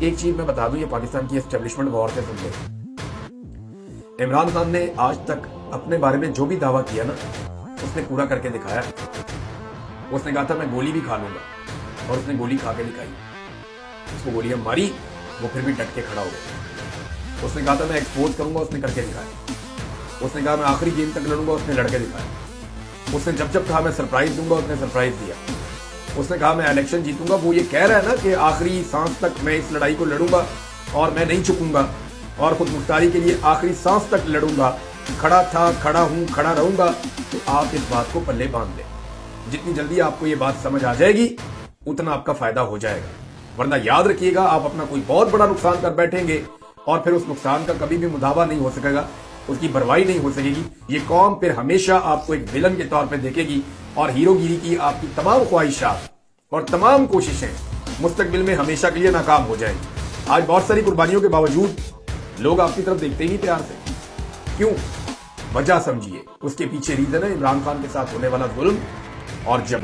एक चीज मैं बता दूं, ये पाकिस्तान की एस्टेब्लिशमेंट गौर से सुन ले। इमरान खान ने आज तक अपने बारे में जो भी दावा किया ना, उसने पूरा करके दिखाया। उसने कहा था मैं गोली भी खा लूंगा, और उसने गोली खा के दिखाई। उसको गोलियां मारी, वो फिर भी डट के खड़ा हो गया। उसने कहा था मैं एक्सपोज करूंगा, उसने करके दिखाया। उसने कहा मैं आखिरी गेम तक लड़ूंगा, उसने लड़के दिखाया। उसने जब कहा मैं सरप्राइज दूंगा, उसने सरप्राइज दिया। उसने कहा मैं इलेक्शन जीतूंगा, वो ये कह रहा है ना कि आखिरी सांस तक मैं इस लड़ाई को लड़ूंगा और मैं नहीं चुकूंगा और खुद मुख्तारी के लिए आखिरी सांस तक लड़ूंगा। खड़ा था, खड़ा हूं, खड़ा रहूंगा। तो आप इस बात को पल्ले बांध लें। जितनी जल्दी आपको ये बात समझ आ जाएगी, उतना आपका फायदा हो जाएगा। वरना याद रखिएगा, आप अपना कोई बहुत बड़ा नुकसान कर बैठेंगे और फिर उस नुकसान का कभी भी मुदावा नहीं हो सकेगा, उसकी भरवाई नहीं हो सकेगी। ये कौम फिर हमेशा आपको एक विलन के तौर पे देखेगी और हीरोगिरी की आपकी तमाम ख्वाहिशात और तमाम कोशिशें मुस्तकबिल में हमेशा के लिए नाकाम हो जाएंगी। आज बहुत सारी कुर्बानियों के बावजूद लोग आपकी तरफ देखते ही नहीं प्यार से। क्यों? वजह समझिए। उसके पीछे रीजन है इमरान खान के साथ होने वाला जुल्म और जबर।